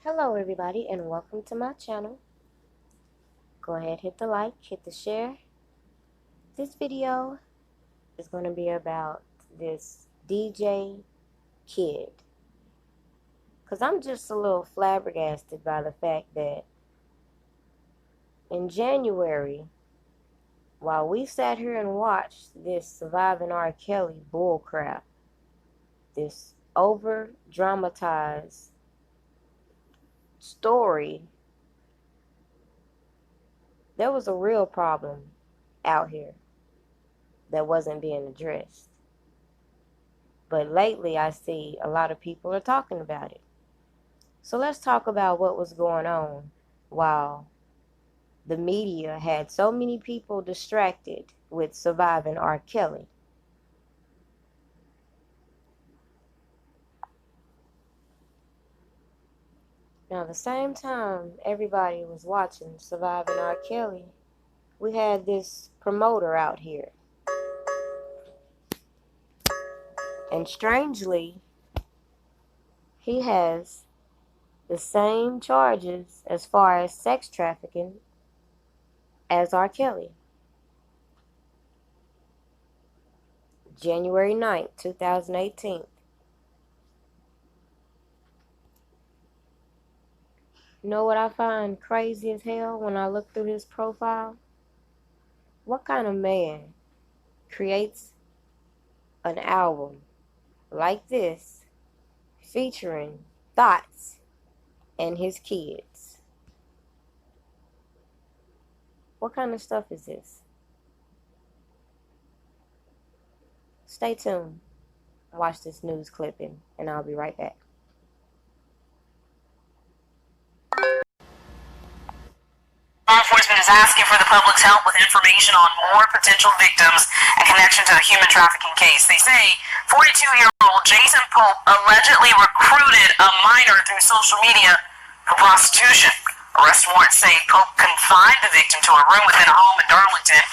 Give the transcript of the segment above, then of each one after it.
Hello everybody and welcome to my channel. Go ahead, hit the like, hit the share. This video is going to be about this DJ kid. Because I'm just a little flabbergasted by the fact that in January, while we sat here and watched this Surviving R. Kelly bullcrap, this over-dramatized story, there was a real problem out here that wasn't being addressed. But lately I see a lot of people are talking about it. So let's talk about what was going on while the media had so many people distracted with Surviving R. Kelly. Now, the same time everybody was watching Surviving R. Kelly, we had this promoter out here. And strangely, he has the same charges as far as sex trafficking as R. Kelly. January 9th, 2018. You know what I find crazy as hell when I look through his profile? What kind of man creates an album like this featuring thoughts and his kids? What kind of stuff is this? Stay tuned. Watch this news clipping and I'll be right back. Law enforcement is asking for the public's help with information on more potential victims in connection to the human trafficking case. They say 42-year-old Jason Pope allegedly recruited a minor through social media for prostitution. Arrest warrants say Pope confined the victim to a room within a home in Darlington.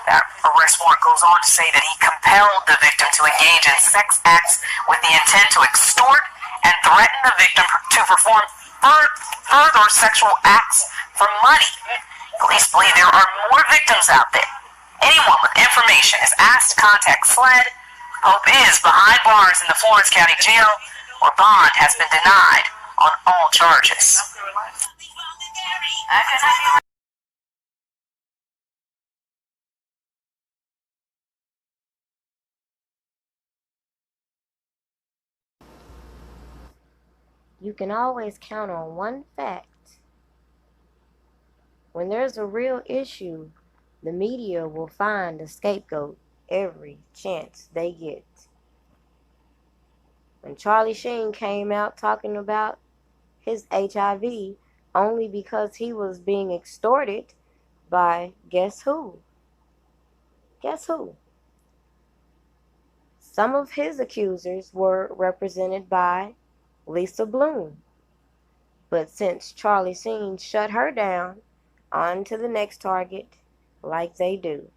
That arrest warrant goes on to say that he compelled the victim to engage in sex acts with the intent to extort and threaten the victim to perform further sexual acts for money. Police believe there are more victims out there. Anyone with information is asked to contact SLED. Pope is behind bars in the Florence County Jail, where bond has been denied on all charges. You can always count on one fact. When there's a real issue, the media will find a scapegoat every chance they get. When Charlie Sheen came out talking about his HIV only because he was being extorted by guess who? Guess who? Some of his accusers were represented by Lisa Bloom. But since Charlie Sheen shut her down, on to the next target like they do.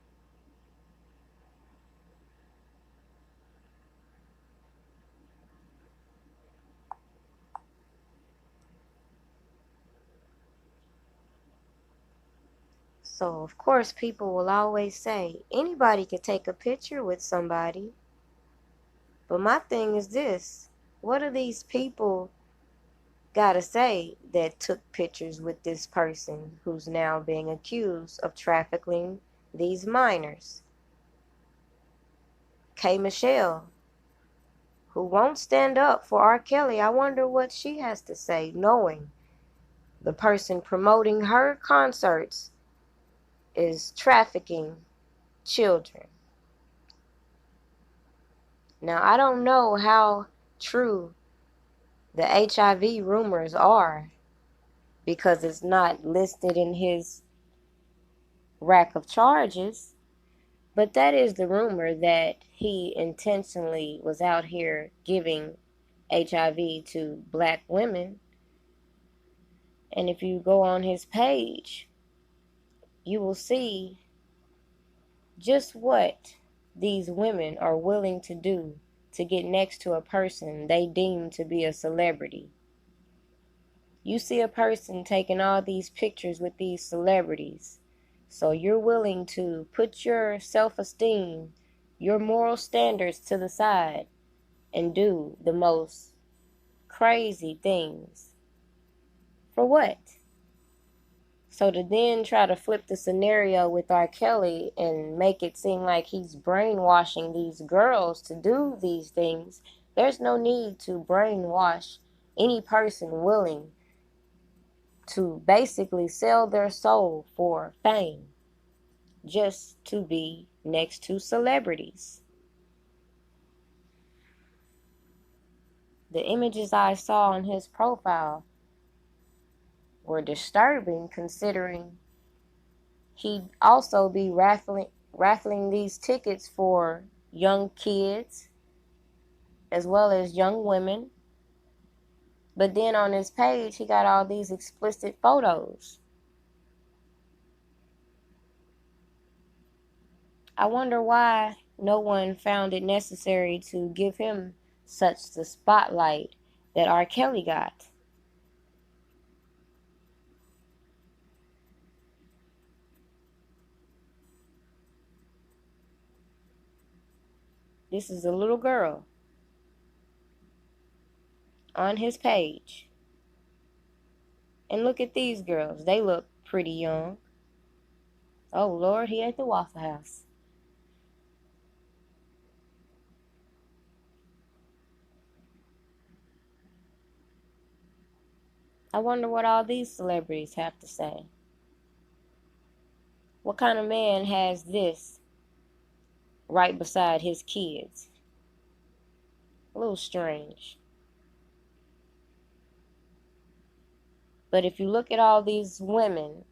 So, of course, people will always say, anybody could take a picture with somebody. But my thing is this, what do these people gotta say that took pictures with this person who's now being accused of trafficking these minors? K. Michelle, who won't stand up for R. Kelly, I wonder what she has to say, knowing the person promoting her concerts is trafficking children. Now, I don't know how true the HIV rumors are because it's not listed in his rack of charges, but that is the rumor that he intentionally was out here giving HIV to black women. And if you go on his page, you will see just what these women are willing to do to get next to a person they deem to be a celebrity. You see a person taking all these pictures with these celebrities, so you're willing to put your self-esteem, your moral standards to the side and do the most crazy things. For what? So to then try to flip the scenario with R. Kelly and make it seem like he's brainwashing these girls to do these things, there's no need to brainwash any person willing to basically sell their soul for fame just to be next to celebrities. The images I saw on his profile were disturbing, considering he'd also be raffling these tickets for young kids as well as young women. But then on his page, he got all these explicit photos. I wonder why no one found it necessary to give him such the spotlight that R. Kelly got. This is a little girl on his page. And look at these girls. They look pretty young. Oh, Lord, he at the Waffle House. I wonder what all these celebrities have to say. What kind of man has this right beside his kids? A little strange. But if you look at all these women,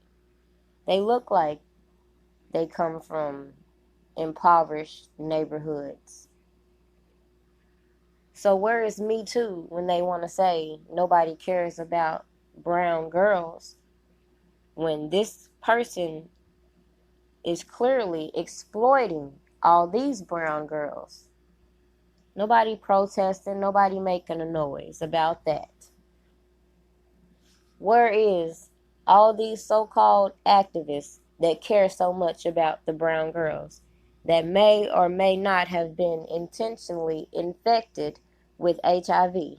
they look like they come from impoverished neighborhoods. So where is Me Too when they want to say nobody cares about brown girls, when this person is clearly exploiting all these brown girls? Nobody protesting, nobody making a noise about that. Where is all these so-called activists that care so much about the brown girls that may or may not have been intentionally infected with HIV?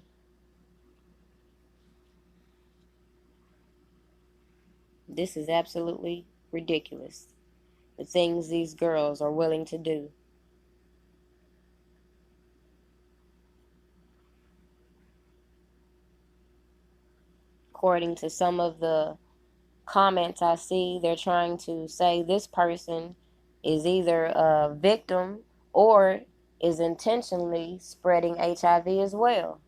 This is absolutely ridiculous. The things these girls are willing to do. According to some of the comments I see, they're trying to say this person is either a victim or is intentionally spreading HIV as well.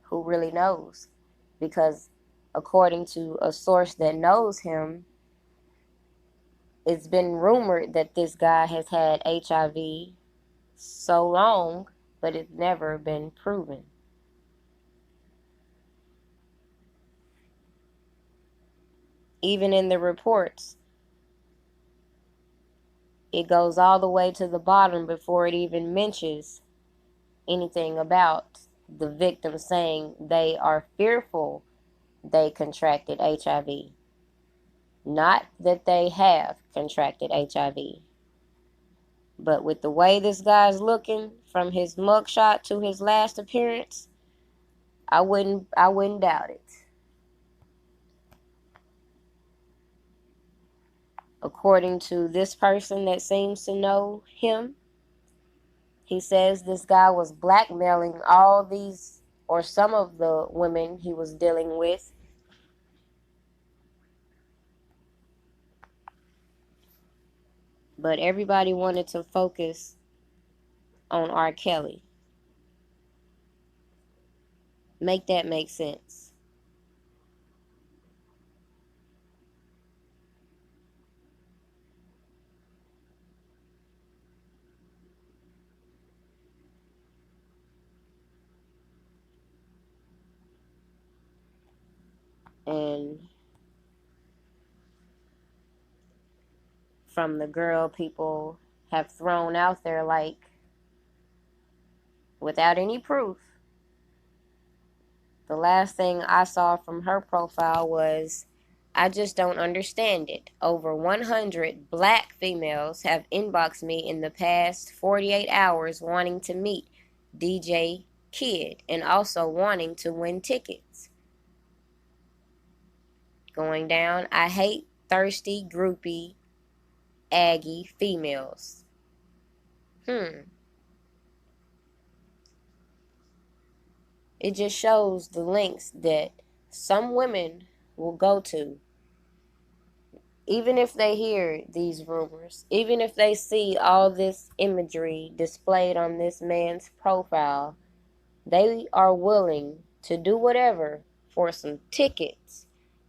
Who really knows? Because according to a source that knows him, it's been rumored that this guy has had HIV so long, but it's never been proven. Even in the reports, it goes all the way to the bottom before it even mentions anything about the victim saying they are fearful they contracted HIV. Not that they have contracted HIV. But with the way this guy's looking, from his mugshot to his last appearance, I wouldn't doubt it. According to this person that seems to know him, he says this guy was blackmailing all these, or some of the women he was dealing with. But everybody wanted to focus on R. Kelly. Make that make sense. And from the girl people have thrown out there, like, without any proof, The last thing I saw from her profile was, I just don't understand it. Over 100 black females have inboxed me in the past 48 hours wanting to meet DJ Kid and also wanting to win tickets. Going down, I hate thirsty, groupie, Aggie females. It just shows the lengths that some women will go to. Even if they hear these rumors, even if they see all this imagery displayed on this man's profile, they are willing to do whatever for some tickets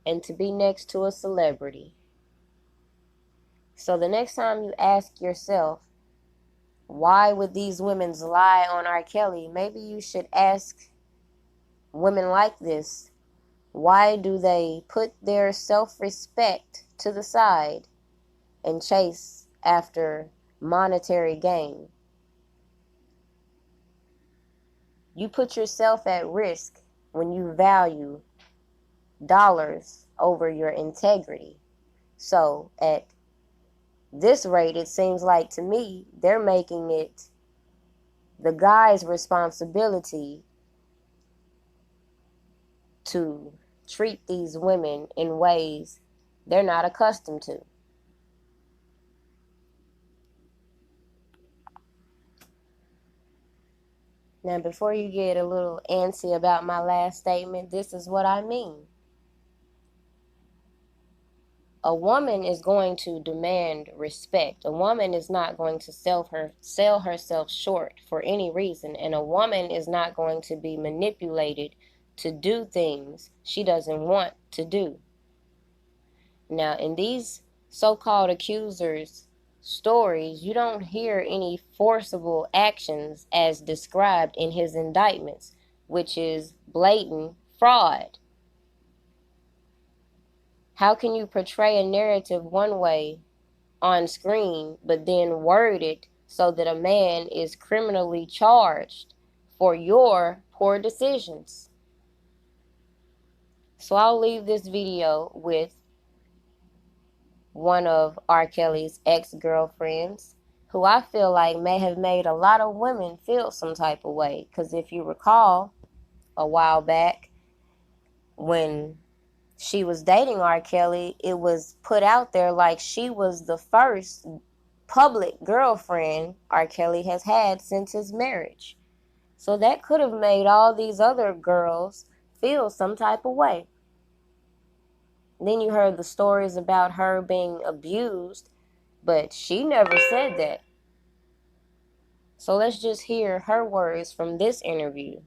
and to be next to a celebrity. So the next time you ask yourself, why would these women lie on R. Kelly? Maybe you should ask women like this, why do they put their self-respect to the side and chase after monetary gain? You put yourself at risk when you value dollars over your integrity. So at this rate, it seems like to me, they're making it the guy's responsibility to treat these women in ways they're not accustomed to. Now, before you get a little antsy about my last statement, this is what I mean. A woman is going to demand respect. A woman is not going to sell herself short for any reason, and a woman is not going to be manipulated to do things she doesn't want to do. Now, in these so-called accusers' stories, you don't hear any forcible actions as described in his indictments, which is blatant fraud. How can you portray a narrative one way on screen, but then word it so that a man is criminally charged for your poor decisions? So I'll leave this video with one of R. Kelly's ex-girlfriends, who I feel like may have made a lot of women feel some type of way. Because if you recall, a while back, when she was dating R. Kelly, it was put out there like she was the first public girlfriend R. Kelly has had since his marriage. So that could have made all these other girls feel some type of way. Then you heard the stories about her being abused, but she never said that. So let's just hear her words from this interview.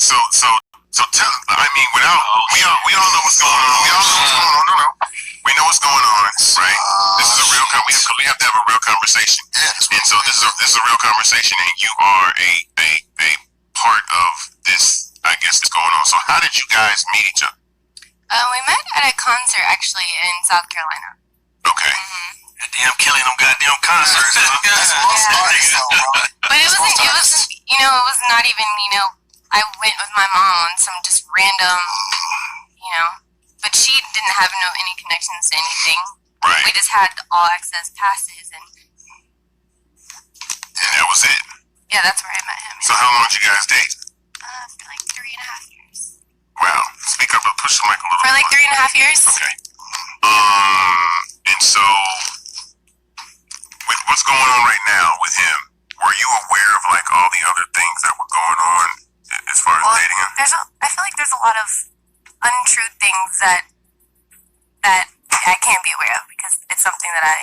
So tell, I mean, without, we all know what's going on. We all know what's going on. No. We know what's going on, right? This is a real, we have to have a real conversation. And so this is a real conversation, and you are a part of this, I guess, that's going on. So how did you guys meet each other? We met at a concert, actually, in South Carolina. Okay. Damn, killing them goddamn concerts. But it wasn't, you know, it was not even, you know, I went with my mom on some just random, you know, but she didn't have any connections to anything. Right. We just had all access passes, and that was it? Yeah, that's where I met him. So how long did you guys date? For like 3.5 years. Wow. Speak up, push the mic a little bit. For like 3.5 years? Okay. And so, with what's going on right now with him, were you aware of like all the other things that were going on as far as dating him? I feel like there's a lot of untrue things that I can't be aware of, because it's something that a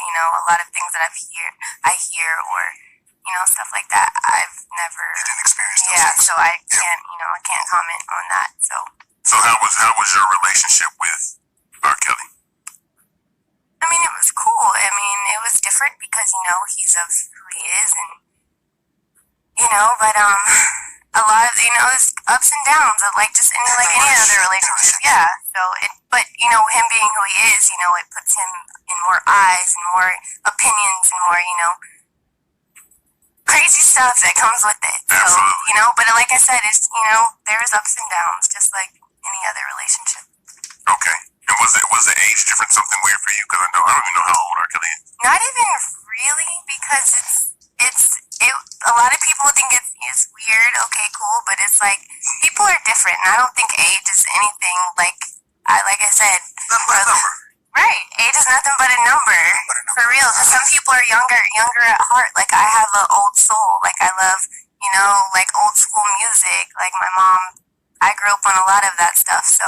lot of things that I hear or, stuff like that. I've never. You didn't experience those things. So I can't, I can't comment on that. So how was your relationship with R. Kelly? I mean, it was cool. I mean, it was different because, he's of who he is, and, but, a lot of, there's ups and downs of, like, just any other relationship, yeah. So, but, him being who he is, it puts him in more eyes and more opinions and more, crazy stuff that comes with it. So, Absolutely. you know, but like I said, it's, you know, there's ups and downs, just like any other relationship. Okay. And was the age difference something weird for you? Because I don't even know how old R. Kelly is. Not even really, because a lot of people think it's weird, okay, cool, but it's like, people are different, and I don't think age is anything, like I said. Nothing but a number. Right, age is nothing but a number, for real, because some people are younger at heart, like I have an old soul, like I love, you know, like old school music, like my mom, I grew up on a lot of that stuff, so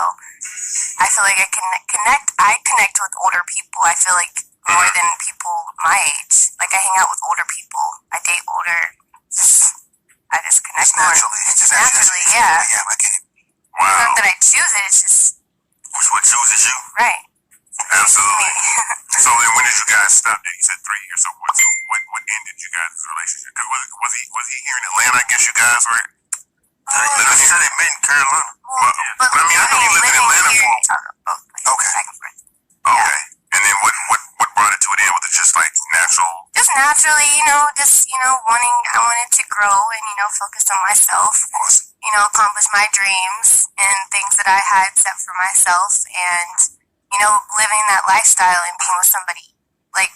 I feel like I connect with older people, I feel like more than people my age, like I hang out with older people, I date older, I just connect more. Naturally, yeah. Yeah, I get it. It's Wow. not that I choose it, it's just, Which what chooses you? right. Absolutely. So then when did you guys stop there? You said 3 years. So what ended you guys' relationship? Because was he here in Atlanta? I guess you guys were. You said they met in Carolina. But I mean, I know he lived in Atlanta for. Okay. Back and forth. Okay. And then what brought it to an end? Was it just like natural? Just naturally, you know, I wanted to grow and, you know, focus on myself, Of course. you know, accomplish my dreams and things that I had set for myself, and, you know, living that lifestyle and being with somebody like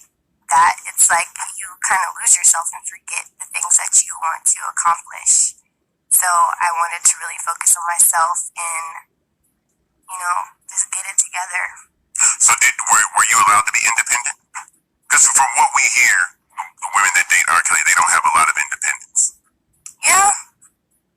that, it's like you kind of lose yourself and forget the things that you want to accomplish. So I wanted to really focus on myself and, you know, just get it together. So were you allowed to be independent? Because from what we hear, the women that date R. Kelly, they don't have a lot of independence. Yeah,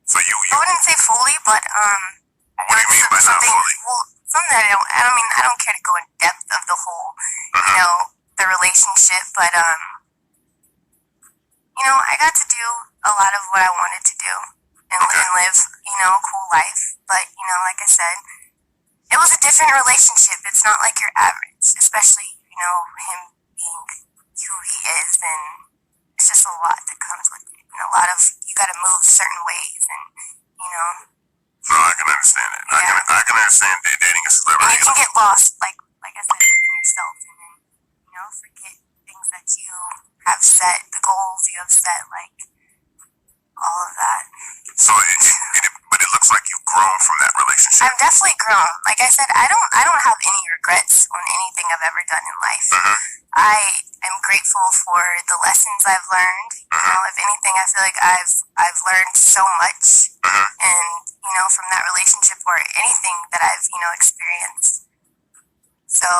So you I wouldn't say fully, but what do you mean by not something, fully? well, something that I don't care to go in depth of the whole, you know, the relationship, but you know, I got to do a lot of what I wanted to do and live, you know, a cool life. But, you know, like I said, it was a different relationship. It's not like your average, especially, you know, him being who he is, and it's just a lot that comes with it. And a lot of, you gotta move certain ways, and, you know. No, I can understand it. I can understand that dating a And celebrity. you can get lost, like I said, within yourself, and then, you know, forget things that you have set, the goals you have set, like, all of that. So but it looks like you've grown from that relationship. I've definitely grown. Like I said, I don't have any regrets on anything I've ever done in life. I am grateful for the lessons I've learned. You know, if anything, I feel like I've learned so much, and, you know, from that relationship or anything that I've, you know, experienced. So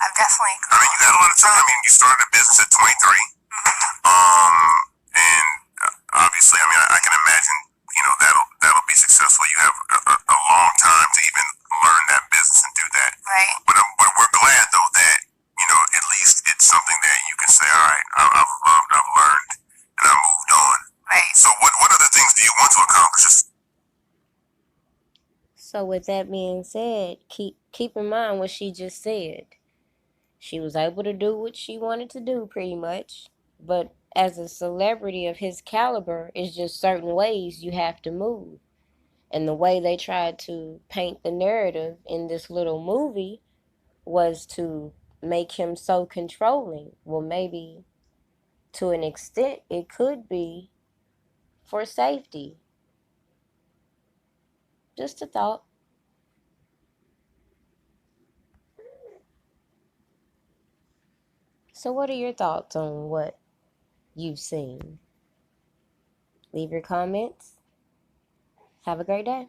I've definitely grown. I mean, you got a lot of time. I mean, you started a business at 23. And obviously, I mean, I can imagine, you know, that'll be successful. You have a long time to even learn that business and do that. Right. But we're glad though that, you know, at least it's something that you can say, all right, I've loved, I've learned, and I moved on. Right. So what other things do you want to accomplish? So with that being said, keep in mind what she just said. She was able to do what she wanted to do pretty much, but as a celebrity of his caliber, it's just certain ways you have to move. And the way they tried to paint the narrative in this little movie was to make him so controlling. Well, maybe to an extent it could be for safety. Just a thought. So what are your thoughts on what you've seen? Leave your comments. Have a great day.